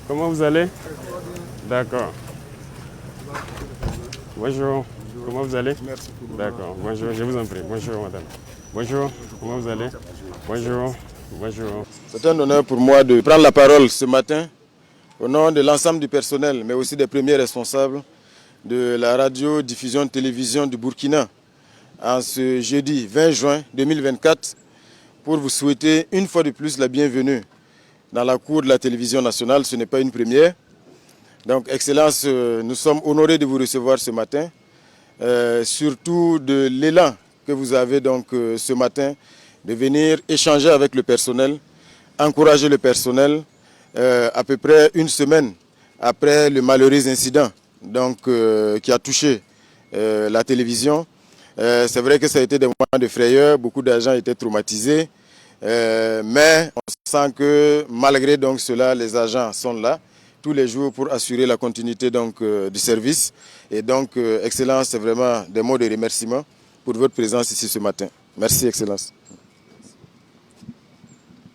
Comment vous allez? D'accord. Bonjour. Comment vous allez? Merci pour D'accord. Bonjour, je vous en prie. Bonjour, madame. Bonjour. Comment vous allez? Bonjour. Bonjour. C'est un honneur pour moi de prendre la parole ce matin au nom de l'ensemble du personnel, mais aussi des premiers responsables de la radio-diffusion télévision du Burkina en ce jeudi 20 juin 2024 pour vous souhaiter une fois de plus la bienvenue dans la cour de la télévision nationale. Ce n'est pas une première. Donc, Excellence, nous sommes honorés de vous recevoir ce matin, surtout de l'élan que vous avez donc ce matin de venir échanger avec le personnel, encourager le personnel à peu près une semaine après le malheureux incident donc, qui a touché la télévision. C'est vrai que ça a été des moments de frayeur, beaucoup d'agents étaient traumatisés, mais on sent que malgré donc cela, les agents sont là tous les jours pour assurer la continuité donc, du service. Et donc, Excellence, c'est vraiment des mots de remerciement pour votre présence ici ce matin. Merci, Excellence.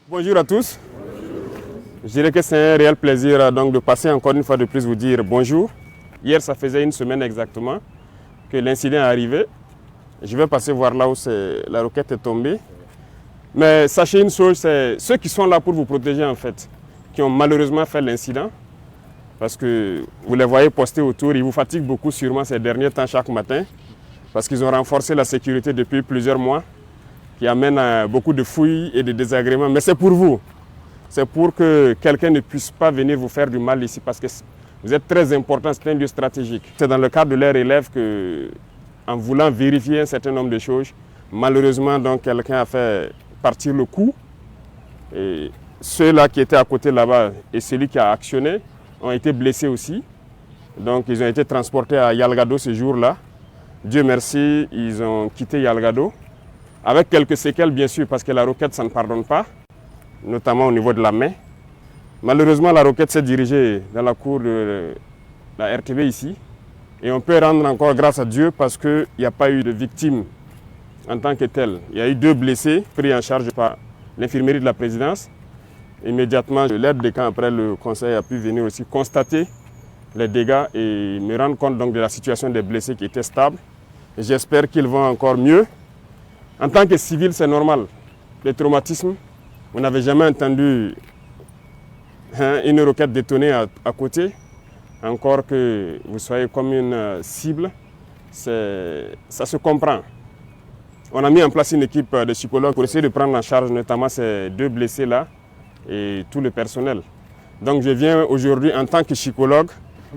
Bonjour à tous. Je dirais que c'est un réel plaisir donc, de passer encore une fois de plus vous dire bonjour. Hier, ça faisait une semaine exactement que l'incident est arrivé. Je vais passer voir là où la roquette est tombée. Mais sachez une chose, c'est ceux qui sont là pour vous protéger en fait, qui ont malheureusement fait l'incident. Parce que vous les voyez postés autour, ils vous fatiguent beaucoup sûrement ces derniers temps chaque matin. Parce qu'ils ont renforcé la sécurité depuis plusieurs mois, qui amène à beaucoup de fouilles et de désagréments. Mais c'est pour vous. C'est pour que quelqu'un ne puisse pas venir vous faire du mal ici, parce que vous êtes très important, c'est un lieu stratégique. C'est dans le cadre de leur élève que, en voulant vérifier un certain nombre de choses, malheureusement, donc, quelqu'un a fait partir le coup. Et ceux-là qui étaient à côté là-bas et celui qui a actionné ont été blessés aussi. Donc, ils ont été transportés à Yalgado ce jour-là. Dieu merci, ils ont quitté Yalgado. Avec quelques séquelles, bien sûr, parce que la roquette, ça ne pardonne pas, notamment au niveau de la main. Malheureusement, la roquette s'est dirigée dans la cour de la RTB ici. Et on peut rendre encore grâce à Dieu parce qu'il n'y a pas eu de victimes en tant que telles. Il y a eu 2 blessés pris en charge par l'infirmerie de la présidence. Immédiatement, l'aide de camp après le conseil a pu venir aussi constater les dégâts et me rendre compte donc de la situation des blessés qui étaient stables. J'espère qu'ils vont encore mieux. En tant que civil, c'est normal. Les traumatismes, vous n'avez jamais entendu une roquette détonner à côté, encore que vous soyez comme une cible, ça se comprend. On a mis en place une équipe de psychologues pour essayer de prendre en charge notamment ces 2 blessés-là et tout le personnel. Donc je viens aujourd'hui en tant que psychologue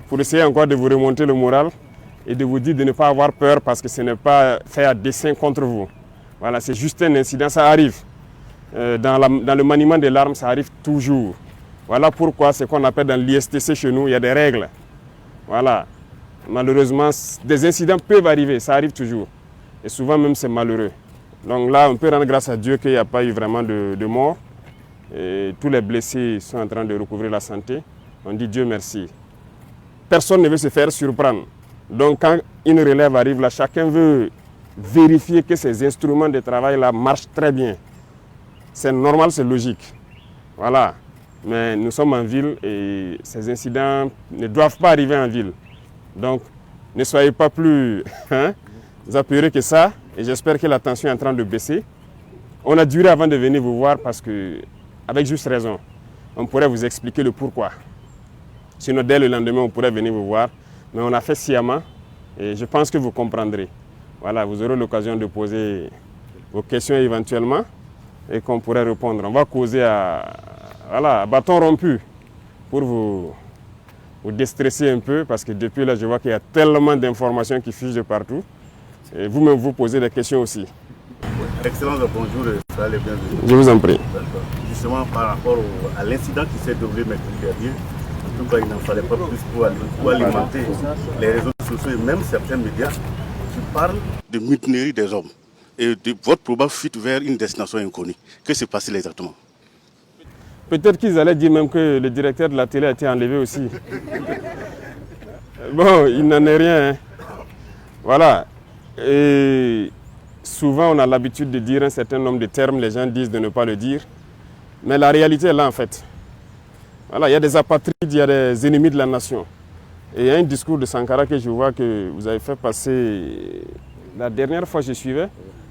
pour essayer encore de vous remonter le moral et de vous dire de ne pas avoir peur parce que ce n'est pas fait à dessein contre vous. Voilà, c'est juste un incident, ça arrive. Dans le maniement des l'arme, ça arrive toujours. Voilà pourquoi ce qu'on appelle dans l'ISTC chez nous, il y a des règles. Voilà. Malheureusement, des incidents peuvent arriver, ça arrive toujours. Et souvent même c'est malheureux. Donc là, on peut rendre grâce à Dieu qu'il n'y a pas eu vraiment de mort. Et tous les blessés sont en train de recouvrir la santé. On dit Dieu merci. Personne ne veut se faire surprendre. Donc quand une relève arrive là, chacun veut vérifier que ces instruments de travail là marchent très bien. C'est normal, c'est logique. Voilà. Mais nous sommes en ville et ces incidents ne doivent pas arriver en ville. Donc ne soyez pas plus apeurés que ça. Et j'espère que la tension est en train de baisser. On a duré avant de venir vous voir parce que, avec juste raison, on pourrait vous expliquer le pourquoi. Sinon, dès le lendemain, on pourrait venir vous voir. Mais on a fait sciemment et je pense que vous comprendrez. Voilà, vous aurez l'occasion de poser vos questions éventuellement et qu'on pourrait répondre. On va causer à bâton rompu pour vous déstresser un peu parce que depuis là, je vois qu'il y a tellement d'informations qui fusent de partout. Et vous-même, vous posez des questions aussi. Excellence, bonjour, soyez les bienvenus. Je vous en prie. Justement, par rapport à l'incident qui s'est déroulé mercredi dernier, en tout cas, il n'en fallait pas plus pour alimenter les réseaux sociaux et même certains médias qui parlent de mutinerie des hommes et de votre probable fuite vers une destination inconnue. Que s'est passé exactement? Peut-être qu'ils allaient dire même que le directeur de la télé a été enlevé aussi. Bon, il n'en est rien. Hein. Voilà. Et souvent, on a l'habitude de dire un certain nombre de termes, les gens disent de ne pas le dire. Mais la réalité est là, en fait. Voilà, il y a des apatrides, il y a des ennemis de la nation. Et il y a un discours de Sankara que je vois que vous avez fait passer la dernière fois que je suivais.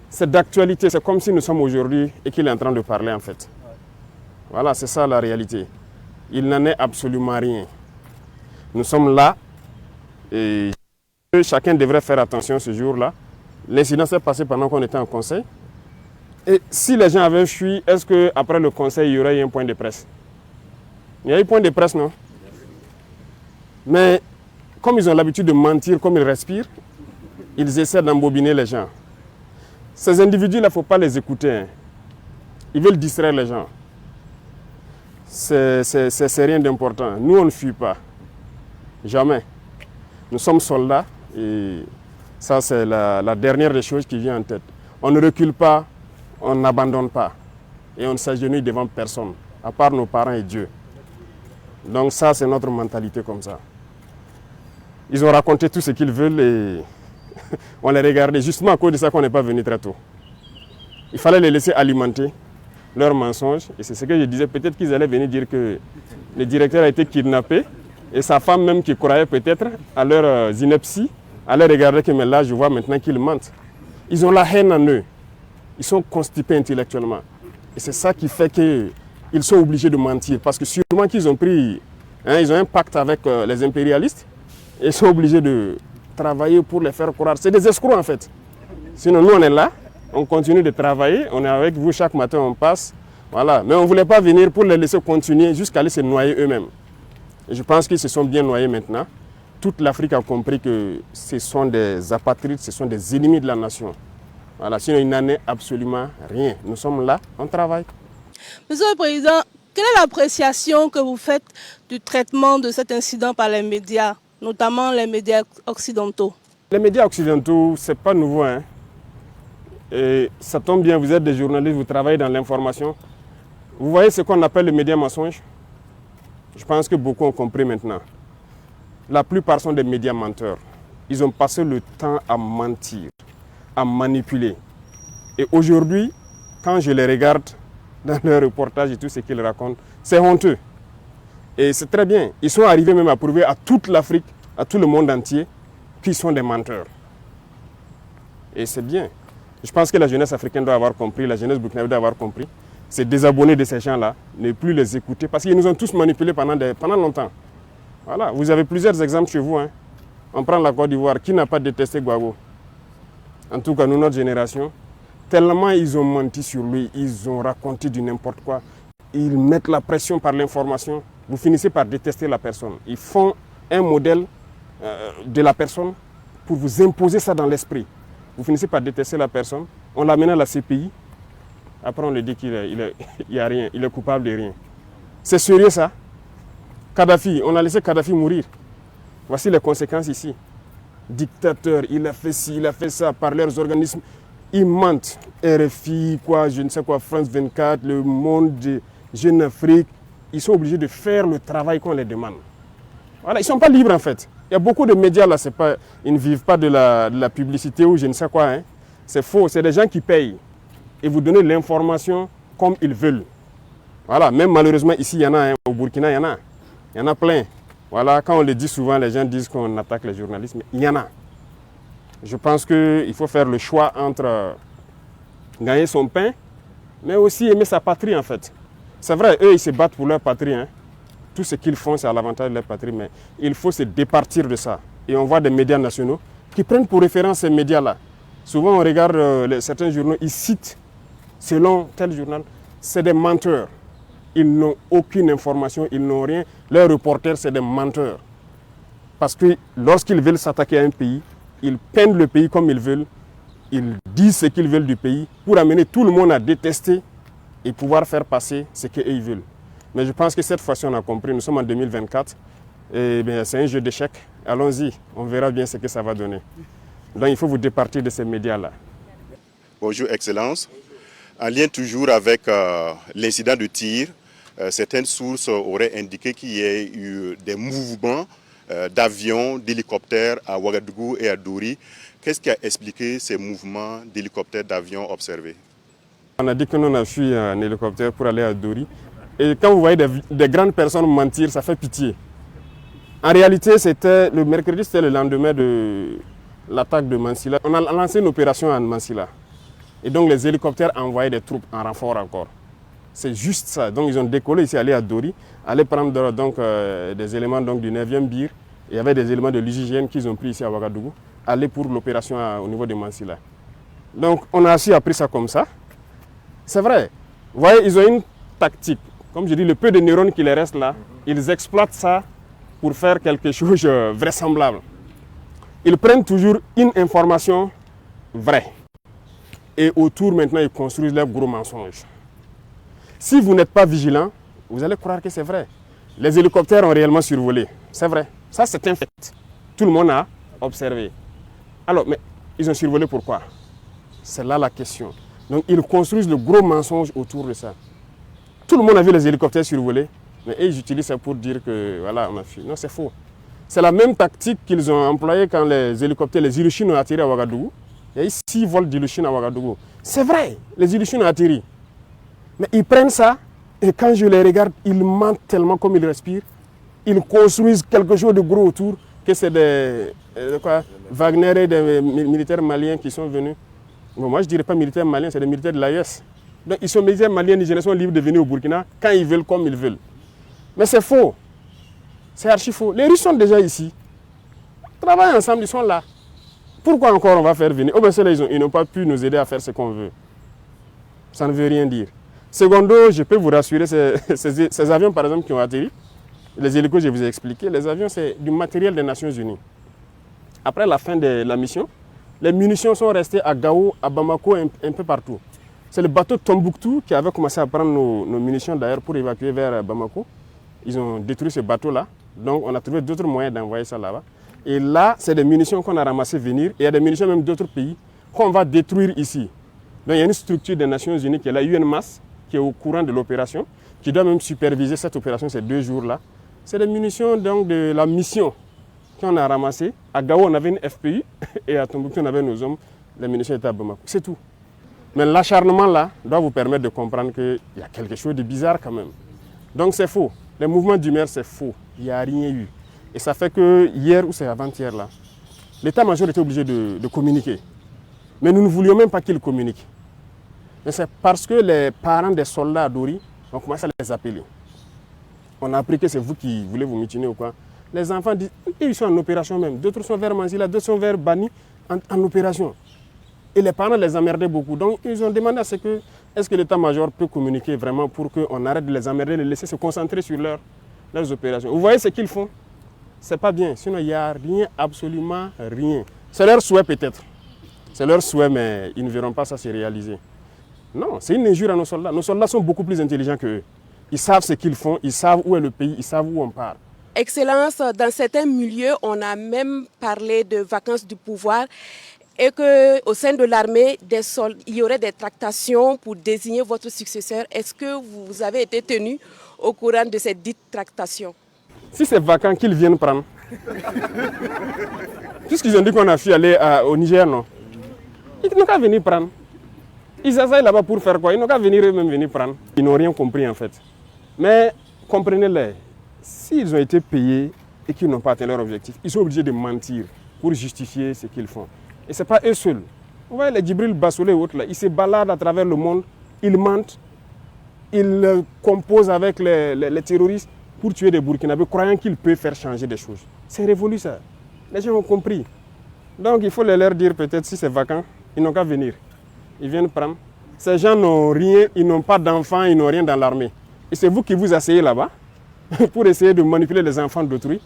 C'est d'actualité, c'est comme si nous sommes aujourd'hui et qu'il est en train de parler en fait. Voilà, c'est ça la réalité. Il n'en est absolument rien. Nous sommes là et chacun devrait faire attention ce jour-là. L'incident s'est passé pendant qu'on était en conseil. Et si les gens avaient fui, est-ce qu'après le conseil, il y aurait eu un point de presse? Il y a eu point de presse, non? Mais comme ils ont l'habitude de mentir, comme ils respirent, ils essaient d'embobiner les gens. Ces individus-là, il ne faut pas les écouter. Hein. Ils veulent distraire les gens. C'est rien d'important. Nous, on ne fuit pas. Jamais. Nous sommes soldats et ça, c'est la dernière des choses qui vient en tête. On ne recule pas, on n'abandonne pas. Et on ne s'agenouille devant personne, à part nos parents et Dieu. Donc ça, c'est notre mentalité comme ça. Ils ont raconté tout ce qu'ils veulent et on les regardait. Justement à cause de ça qu'on n'est pas venu très tôt. Il fallait les laisser alimenter leurs mensonges. Et c'est ce que je disais, peut-être qu'ils allaient venir dire que le directeur a été kidnappé. Et sa femme même qui croyait peut-être à leur ineptie, allait regarder que mais là je vois maintenant qu'ils mentent. Ils ont la haine en eux. Ils sont constipés intellectuellement. Et c'est ça qui fait qu'ils sont obligés de mentir. Parce que sûrement qu'ils ont pris, ils ont un pacte avec les impérialistes. Et ils sont obligés de travailler pour les faire croire. C'est des escrocs en fait. Sinon nous on est là, on continue de travailler, on est avec vous chaque matin, on passe. Voilà. Mais on ne voulait pas venir pour les laisser continuer jusqu'à aller se noyer eux-mêmes. Et je pense qu'ils se sont bien noyés maintenant. Toute l'Afrique a compris que ce sont des apatrides, ce sont des ennemis de la nation. Voilà, sinon il n'en est absolument rien. Nous sommes là, on travaille. Monsieur le Président, quelle est l'appréciation que vous faites du traitement de cet incident par les médias, notamment les médias occidentaux? Les médias occidentaux, ce n'est pas nouveau. Hein. Et ça tombe bien, vous êtes des journalistes, vous travaillez dans l'information. Vous voyez ce qu'on appelle le média mensonge? Je pense que beaucoup ont compris maintenant. La plupart sont des médias menteurs. Ils ont passé le temps à mentir, à manipuler. Et aujourd'hui, quand je les regarde dans leurs reportages et tout ce qu'ils racontent, c'est honteux. Et c'est très bien. Ils sont arrivés même à prouver à toute l'Afrique, à tout le monde entier, qu'ils sont des menteurs. Et c'est bien. Je pense que la jeunesse africaine doit avoir compris, la jeunesse burkinabé doit avoir compris. C'est désabonner de ces gens-là, ne plus les écouter, parce qu'ils nous ont tous manipulés pendant longtemps. Voilà, vous avez plusieurs exemples chez vous. Hein. On prend la Côte d'Ivoire, qui n'a pas détesté Gbagbo? En tout cas, nous, notre génération, tellement ils ont menti sur lui, ils ont raconté du n'importe quoi. Ils mettent la pression par l'information, vous finissez par détester la personne. Ils font un modèle de la personne pour vous imposer ça dans l'esprit. Vous finissez par détester la personne, on l'amène à la CPI, après on lui dit qu'il n'y a rien, il est coupable de rien. C'est sérieux ça? Kadhafi, on a laissé Kadhafi mourir. Voici les conséquences ici. Dictateur, il a fait ci, il a fait ça par leurs organismes. Ils mentent. RFI, quoi, je ne sais quoi, France 24, Le Monde, Jeune Afrique. Ils sont obligés de faire le travail qu'on les demande. Voilà, ils ne sont pas libres en fait. Il y a beaucoup de médias là, ils ne vivent pas de la publicité ou je ne sais quoi. Hein. C'est faux, c'est des gens qui payent. Et vous donnez l'information comme ils veulent. Voilà, même malheureusement ici, il y en a, hein, au Burkina, il y en a plein. Voilà, quand on le dit souvent, les gens disent qu'on attaque les journalistes, mais il y en a. Je pense qu'il faut faire le choix entre gagner son pain, mais aussi aimer sa patrie en fait. C'est vrai, eux, ils se battent pour leur patrie. Hein. Tout ce qu'ils font, c'est à l'avantage de leur patrie, mais il faut se départir de ça. Et on voit des médias nationaux qui prennent pour référence ces médias-là. Souvent, on regarde certains journaux, ils citent, selon tel journal, c'est des menteurs. Ils n'ont aucune information, ils n'ont rien. Leurs reporters, c'est des menteurs. Parce que lorsqu'ils veulent s'attaquer à un pays, ils peignent le pays comme ils veulent. Ils disent ce qu'ils veulent du pays pour amener tout le monde à détester et pouvoir faire passer ce qu'ils veulent. Mais je pense que cette fois-ci, on a compris. Nous sommes en 2024. Et bien, c'est un jeu d'échecs. Allons-y, on verra bien ce que ça va donner. Donc il faut vous départir de ces médias-là. Bonjour, Excellence. En lien toujours avec l'incident de tir, certaines sources auraient indiqué qu'il y ait eu des mouvements d'avions, d'hélicoptères à Ouagadougou et à Dori. Qu'est-ce qui a expliqué ces mouvements d'hélicoptères, d'avions observés? On a dit que nous on a fui en hélicoptère pour aller à Dori. Et quand vous voyez des grandes personnes mentir, ça fait pitié. En réalité, c'était le mercredi, c'était le lendemain de l'attaque de Mansilla. On a lancé une opération à Mansilla. Et donc les hélicoptères envoyaient des troupes en renfort encore. C'est juste ça. Donc ils ont décollé ici, aller à Dori, aller prendre donc, des éléments donc, du 9e BIR. Il y avait des éléments de l'UGGN qu'ils ont pris ici à Ouagadougou, aller pour l'opération au niveau de Mansilla. Donc on a aussi appris ça comme ça. C'est vrai. Vous voyez, ils ont une tactique. Comme je dis, le peu de neurones qui les restent là, ils exploitent ça pour faire quelque chose de vraisemblable. Ils prennent toujours une information vraie. Et autour, maintenant, ils construisent leurs gros mensonges. Si vous n'êtes pas vigilant, vous allez croire que c'est vrai. Les hélicoptères ont réellement survolé. C'est vrai. Ça, c'est un fait. Tout le monde a observé. Alors, mais ils ont survolé pourquoi? C'est là la question. Donc, ils construisent le gros mensonge autour de ça. Tout le monde a vu les hélicoptères survoler, mais ils utilisent ça pour dire que, voilà, on a fui. Non, c'est faux. C'est la même tactique qu'ils ont employée quand les hélicoptères, les Ilyushin ont atterri à Ouagadougou. Il y a eu 6 vols d'Ilyushin à Ouagadougou. C'est vrai, les Ilyushin ont atterri. Mais ils prennent ça, et quand je les regarde, ils mentent tellement comme ils respirent. Ils construisent quelque chose de gros autour, que c'est des Wagner et des militaires maliens qui sont venus. Bon, moi, je ne dirais pas militaires maliens, c'est des militaires de l'AES. Donc, ils sont militaires maliens, nigériens, sont libres de venir au Burkina quand ils veulent, comme ils veulent. Mais c'est faux. C'est archi faux. Les Russes sont déjà ici. Ils travaillent ensemble, ils sont là. Pourquoi encore on va faire venir? Oh ben c'est là, ils n'ont pas pu nous aider à faire ce qu'on veut. Ça ne veut rien dire. Secondo, je peux vous rassurer, ces avions par exemple qui ont atterri, les hélicos, je vous ai expliqué, les avions c'est du matériel des Nations Unies. Après la fin de la mission, les munitions sont restées à Gao, à Bamako, un peu partout. C'est le bateau Tombouctou qui avait commencé à prendre nos munitions d'ailleurs pour évacuer vers Bamako. Ils ont détruit ce bateau-là. Donc on a trouvé d'autres moyens d'envoyer ça là-bas. Et là, c'est des munitions qu'on a ramassées venir. Et il y a des munitions même d'autres pays qu'on va détruire ici. Donc il y a une structure des Nations Unies qui est la UNMAS, qui est au courant de l'opération, qui doit même superviser cette opération ces 2 jours-là. C'est des munitions donc, de la mission qu'on a ramassées. À Gao, on avait une FPU et à Tombouctou, on avait nos hommes. Les munitions étaient à Bamako. C'est tout. Mais l'acharnement là doit vous permettre de comprendre qu'il y a quelque chose de bizarre quand même. Donc c'est faux. Les mouvements d'humeur, c'est faux. Il n'y a rien eu. Et ça fait que hier ou c'est avant-hier là, l'état-major était obligé de communiquer. Mais nous ne voulions même pas qu'il communique. Mais c'est parce que les parents des soldats à Dori ont commencé à les appeler. On a appris que c'est vous qui voulez vous mutiner ou quoi. Les enfants disent, ils sont en opération même. D'autres sont vers Mansilla, d'autres sont vers Bani en opération. Et les parents les emmerdaient beaucoup. Donc ils ont demandé à ce que, est-ce que l'état-major peut communiquer vraiment pour qu'on arrête de les emmerder, les laisser se concentrer sur leurs opérations. Vous voyez ce qu'ils font? C'est pas bien. Sinon, il n'y a rien, absolument rien. C'est leur souhait peut-être. C'est leur souhait, mais ils ne verront pas ça se réaliser. Non, c'est une injure à nos soldats. Nos soldats sont beaucoup plus intelligents qu'eux. Ils savent ce qu'ils font, ils savent où est le pays, ils savent où on part. Excellence, dans certains milieux, on a même parlé de vacances du pouvoir et qu'au sein de l'armée, il y aurait des tractations pour désigner votre successeur. Est-ce que vous avez été tenu au courant de ces dites tractations? Si c'est vacant, qu'ils viennent prendre. Puisqu'ils ont dit qu'on a fui aller au Niger, non? Ils n'ont qu'à venir prendre. Ils s'asseyent là-bas pour faire quoi? Ils n'ont qu'à venir eux-mêmes venir prendre. Ils n'ont rien compris en fait. Mais comprenez-les, s'ils ont été payés et qu'ils n'ont pas atteint leur objectif, ils sont obligés de mentir pour justifier ce qu'ils font. Et ce n'est pas eux seuls. Vous voyez les Djibril Bassolé et autres, là, ils se baladent à travers le monde, ils mentent, ils composent avec les terroristes pour tuer des Burkinabés, croyant qu'ils peuvent faire changer des choses. C'est révolu ça. Les gens ont compris. Donc il faut leur dire peut-être si c'est vacant, ils n'ont qu'à venir. Ils viennent prendre. Ces gens n'ont rien, ils n'ont pas d'enfants, ils n'ont rien dans l'armée. Et c'est vous qui vous asseyez là-bas pour essayer de manipuler les enfants d'autrui,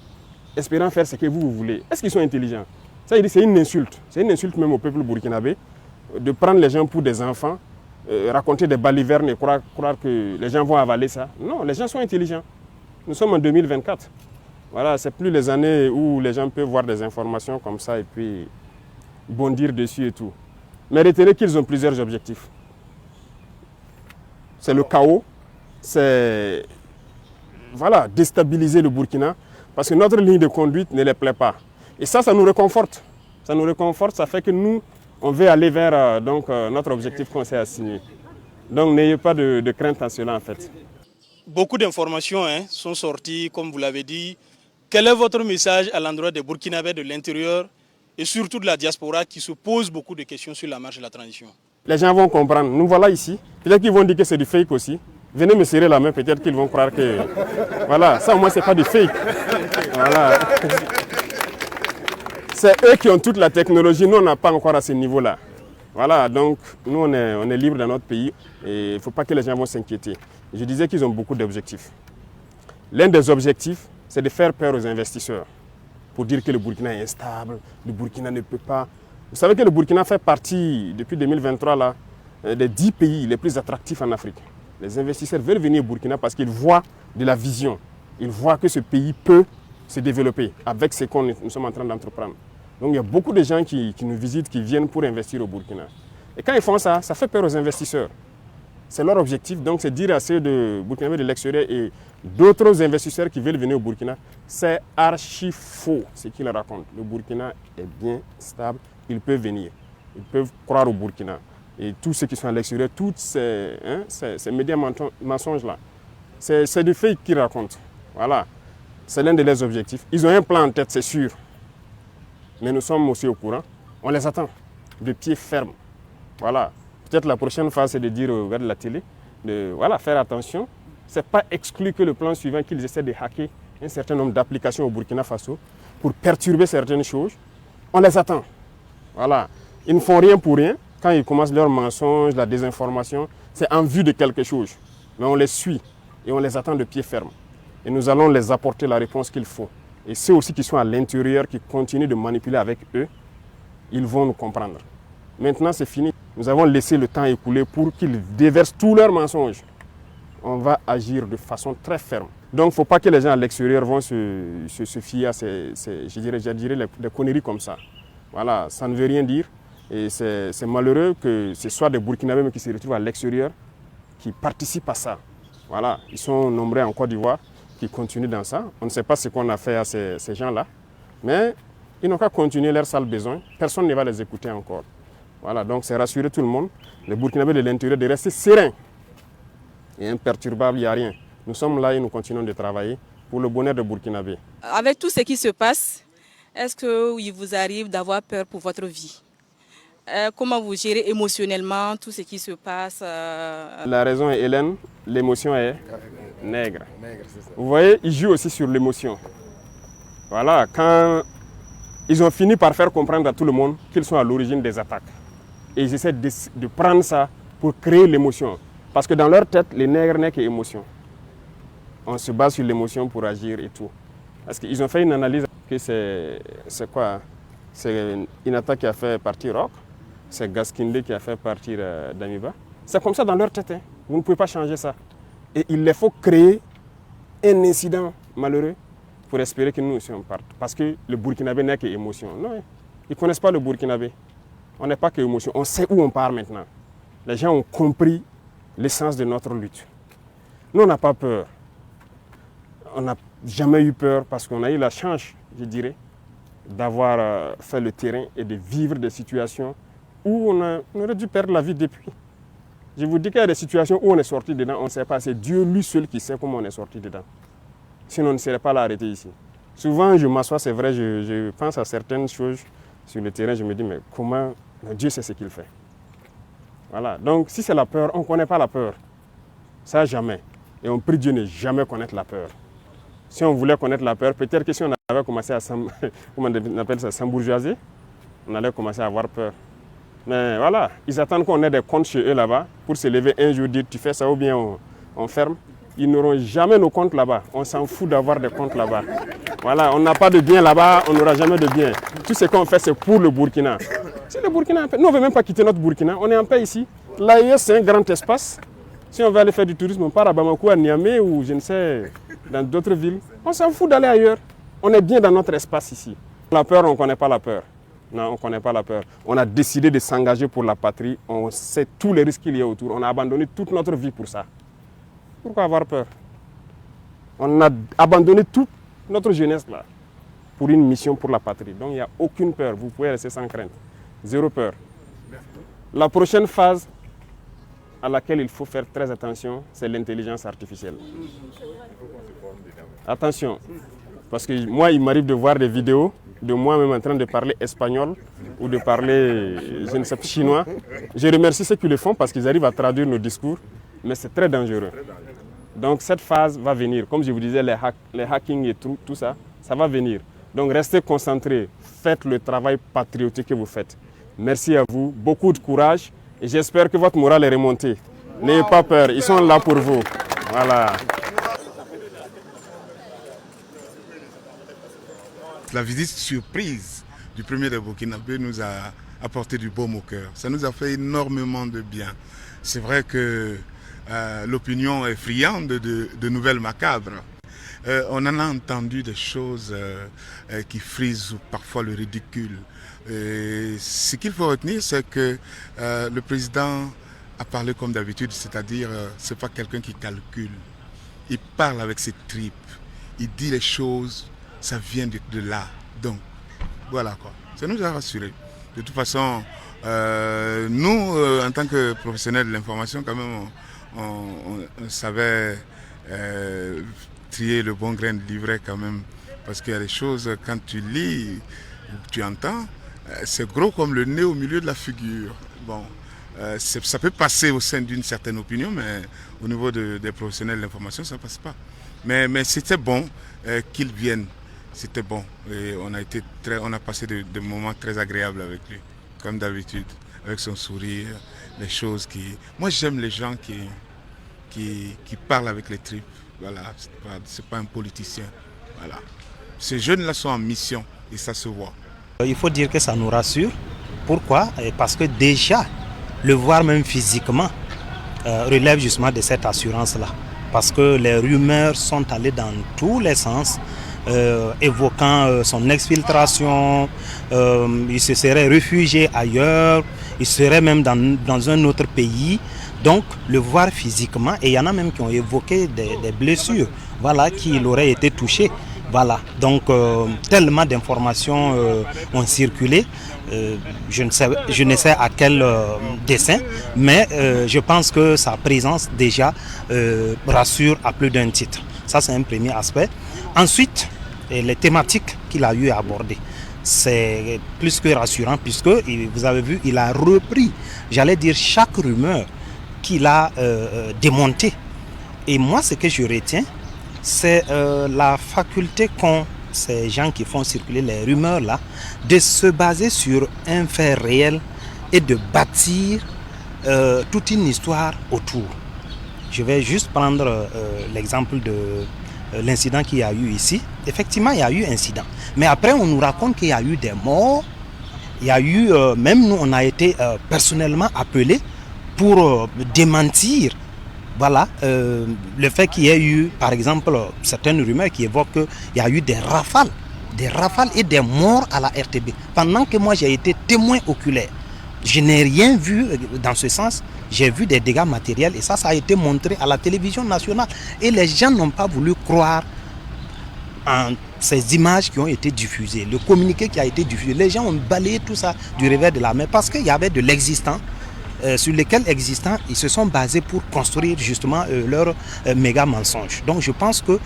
espérant faire ce que vous voulez. Est-ce qu'ils sont intelligents? Ça, c'est une insulte. C'est une insulte même au peuple burkinabé de prendre les gens pour des enfants, raconter des balivernes et croire que les gens vont avaler ça. Non, les gens sont intelligents. Nous sommes en 2024. Voilà, c'est plus les années où les gens peuvent voir des informations comme ça et puis bondir dessus et tout. Mais retenez qu'ils ont plusieurs objectifs. C'est le chaos, c'est déstabiliser le Burkina parce que notre ligne de conduite ne les plaît pas. Et ça nous réconforte. Ça nous réconforte, ça fait que nous, on veut aller vers notre objectif qu'on s'est assigné. Donc n'ayez pas de crainte à cela en fait. beaucoup d'informations sont sorties, comme vous l'avez dit. Quel est votre message à l'endroit des Burkinabés de l'intérieur et surtout de la diaspora qui se pose beaucoup de questions sur la marche de la transition? Les gens vont comprendre. Nous voilà ici. Peut-être qu'ils vont dire que c'est du fake aussi. Venez me serrer la main, peut-être qu'ils vont croire que... Voilà, ça au moins c'est pas du fake. Voilà. C'est eux qui ont toute la technologie, nous on n'a pas encore à ce niveau-là. Voilà, donc nous on est libre dans notre pays et il ne faut pas que les gens vont s'inquiéter. Je disais qu'ils ont beaucoup d'objectifs. L'un des objectifs, c'est de faire peur aux investisseurs pour dire que le Burkina est instable, le Burkina ne peut pas... Vous savez que le Burkina fait partie, depuis 2023, là, des 10 pays les plus attractifs en Afrique. Les investisseurs veulent venir au Burkina parce qu'ils voient de la vision. Ils voient que ce pays peut se développer avec ce que nous sommes en train d'entreprendre. Donc il y a beaucoup de gens qui nous visitent, qui viennent pour investir au Burkina. Et quand ils font ça, ça fait peur aux investisseurs. C'est leur objectif, donc c'est dire à ceux de Burkinabés de l'extérieur et d'autres investisseurs qui veulent venir au Burkina, c'est archi faux ce qu'ils racontent. Le Burkina est bien stable, ils peuvent venir, ils peuvent croire au Burkina. Et tous ceux qui sont à l'extérieur, tous ces médias mensonges-là, c'est du fake qu'ils racontent. Voilà, c'est l'un de leurs objectifs. Ils ont un plan en tête, c'est sûr. Mais nous sommes aussi au courant. On les attend, de pied ferme. Voilà. Peut-être la prochaine phase, c'est de dire aux gars de la télé, de faire attention. Ce n'est pas exclu que le plan suivant, qu'ils essaient de hacker un certain nombre d'applications au Burkina Faso pour perturber certaines choses. On les attend. Voilà. Ils ne font rien pour rien. Quand ils commencent leurs mensonges, la désinformation, c'est en vue de quelque chose. Mais on les suit et on les attend de pied ferme. Et nous allons les apporter la réponse qu'il faut. Et ceux aussi qui sont à l'intérieur, qui continuent de manipuler avec eux, ils vont nous comprendre. Maintenant, c'est fini. Nous avons laissé le temps écouler pour qu'ils déversent tous leurs mensonges. On va agir de façon très ferme. Donc, il ne faut pas que les gens à l'extérieur vont se fier à je dirais des conneries comme ça. Voilà, ça ne veut rien dire. Et c'est malheureux que ce soit des Burkinabés qui se retrouvent à l'extérieur, qui participent à ça. Voilà, ils sont nombreux en Côte d'Ivoire, qui continuent dans ça. On ne sait pas ce qu'on a fait à ces gens-là, mais ils n'ont qu'à continuer leur sale besoin. Personne ne va les écouter encore. Voilà, donc c'est rassurer tout le monde, les Burkinabés de l'intérieur, de rester sereins et imperturbables, il n'y a rien. Nous sommes là et nous continuons de travailler pour le bonheur des Burkinabés. Avec tout ce qui se passe, est-ce qu'il vous arrive d'avoir peur pour votre vie? Comment vous gérez émotionnellement tout ce qui se passe? La raison est Hélène, l'émotion est nègre. Vous voyez, ils jouent aussi sur l'émotion. Voilà, quand ils ont fini par faire comprendre à tout le monde qu'ils sont à l'origine des attaques. Et ils essaient de prendre ça pour créer l'émotion. Parce que dans leur tête, les nègres n'est qu'émotion. On se base sur l'émotion pour agir et tout. Parce qu'ils ont fait une analyse que c'est quoi? C'est Inata qui a fait partir Rock. C'est Gaskinde qui a fait partir Damiba. C'est comme ça dans leur tête. Hein. Vous ne pouvez pas changer ça. Et il faut créer un incident malheureux pour espérer que nous aussi on parte. Parce que le Burkinabé n'est qu'émotion. Non, ils ne connaissent pas le Burkinabé. On n'est pas qu'émotion. On sait où on part maintenant. Les gens ont compris l'essence de notre lutte. Nous, on n'a pas peur. On n'a jamais eu peur parce qu'on a eu la chance, je dirais, d'avoir fait le terrain et de vivre des situations où on aurait dû perdre la vie depuis. Je vous dis qu'il y a des situations où on est sorti dedans, on ne sait pas. C'est Dieu lui seul qui sait comment on est sorti dedans. Sinon, on ne serait pas là arrêté ici. Souvent, je m'assois, c'est vrai, je pense à certaines choses sur le terrain. Je me dis, mais comment Dieu sait ce qu'il fait. Voilà. Donc, si c'est la peur, on ne connaît pas la peur. Ça, jamais. Et on prie Dieu ne jamais connaître la peur. Si on voulait connaître la peur, peut-être que si on avait commencé à s'embourgeoiser, on allait commencer à avoir peur. Mais voilà, ils attendent qu'on ait des comptes chez eux là-bas pour se lever un jour, dire tu fais ça ou bien on ferme. Ils n'auront jamais nos comptes là-bas. On s'en fout d'avoir des comptes là-bas. Voilà, on n'a pas de bien là-bas, on n'aura jamais de bien. Tout ce qu'on fait, c'est pour le Burkina. C'est le Burkina en paix. Nous, on ne veut même pas quitter notre Burkina. On est en paix ici. L'AES, c'est un grand espace. Si on veut aller faire du tourisme, on part à Bamako, à Niamey ou je ne sais, dans d'autres villes. On s'en fout d'aller ailleurs. On est bien dans notre espace ici. La peur, on ne connaît pas la peur. Non, on ne connaît pas la peur. On a décidé de s'engager pour la patrie. On sait tous les risques qu'il y a autour. On a abandonné toute notre vie pour ça. Pourquoi avoir peur? On a abandonné toute notre jeunesse là pour une mission pour la patrie. Donc il n'y a aucune peur. Vous pouvez rester sans crainte. Zéro peur. La prochaine phase, à laquelle il faut faire très attention, c'est l'intelligence artificielle. Attention, parce que moi, il m'arrive de voir des vidéos de moi-même en train de parler espagnol ou de parler, je ne sais pas, chinois. Je remercie ceux qui le font parce qu'ils arrivent à traduire nos discours, mais c'est très dangereux. Donc cette phase va venir. Comme je vous disais, les hacking et tout ça, ça va venir. Donc restez concentrés, faites le travail patriotique que vous faites. Merci à vous, beaucoup de courage et j'espère que votre morale est remontée. N'ayez pas peur, ils sont là pour vous. Voilà. La visite surprise du premier de Burkinabé nous a apporté du baume au cœur. Ça nous a fait énormément de bien. C'est vrai que l'opinion est friande de nouvelles macabres. On en a entendu des choses qui frisent parfois le ridicule. Ce qu'il faut retenir, c'est que le président a parlé comme d'habitude, c'est-à-dire c'est pas quelqu'un qui calcule. Il parle avec ses tripes, il dit les choses, ça vient de là. Donc voilà quoi, ça nous a rassurés. De toute façon, nous, en tant que professionnels de l'information, quand même, on savait trier le bon grain de livret quand même. Parce qu'il y a des choses, quand tu lis, tu entends, c'est gros comme le nez au milieu de la figure. Bon, ça peut passer au sein d'une certaine opinion, mais au niveau des professionnels de l'information, ça ne passe pas. Mais c'était bon qu'ils viennent. C'était bon. Et on a passé des moments très agréables avec lui, comme d'habitude, avec son sourire, les choses qui... Moi, j'aime les gens qui parlent avec les tripes. Voilà, c'est pas un politicien. Voilà. Ces jeunes-là sont en mission et ça se voit. Il faut dire que ça nous rassure. Pourquoi? Parce que déjà, le voir même physiquement relève justement de cette assurance-là. Parce que les rumeurs sont allées dans tous les sens, évoquant son exfiltration, il se serait réfugié ailleurs, il serait même dans un autre pays. Donc, le voir physiquement, et il y en a même qui ont évoqué des blessures, voilà, qu'il aurait été touché. Voilà, donc tellement d'informations ont circulé, je ne sais à quel dessein, mais je pense que sa présence déjà rassure à plus d'un titre. Ça, c'est un premier aspect. Ensuite, les thématiques qu'il a eu à aborder, c'est plus que rassurant puisque, vous avez vu, il a repris, j'allais dire, chaque rumeur qu'il a démontée. Et moi, ce que je retiens, c'est la faculté qu'ont ces gens qui font circuler les rumeurs là, de se baser sur un fait réel et de bâtir toute une histoire autour. Je vais juste prendre l'exemple de l'incident qu'il y a eu ici. Effectivement, il y a eu incident. Mais après, on nous raconte qu'il y a eu des morts. Il y a eu, même nous, on a été personnellement appelés pour démentir. Voilà, le fait qu'il y ait eu, par exemple, certaines rumeurs qui évoquent qu'il y a eu des rafales et des morts à la RTB. Pendant que moi j'ai été témoin oculaire, je n'ai rien vu dans ce sens. J'ai vu des dégâts matériels et ça a été montré à la télévision nationale. Et les gens n'ont pas voulu croire en ces images qui ont été diffusées, le communiqué qui a été diffusé. Les gens ont balayé tout ça du revers de la main parce qu'il y avait de l'existant. Sur lesquels existants, ils se sont basés pour construire justement leur méga mensonge. Donc je pense que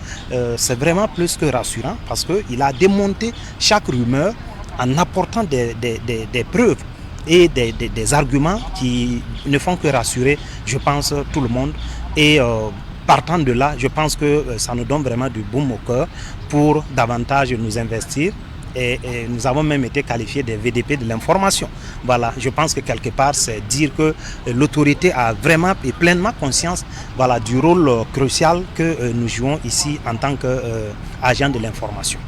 c'est vraiment plus que rassurant parce qu'il a démonté chaque rumeur en apportant des preuves et des arguments qui ne font que rassurer, je pense, tout le monde. Et partant de là, je pense que ça nous donne vraiment du baume au cœur pour davantage nous investir. Et nous avons même été qualifiés des VDP de l'information. Voilà, je pense que quelque part, c'est dire que l'autorité a vraiment et pleinement conscience, voilà, du rôle crucial que nous jouons ici en tant qu'agents de l'information.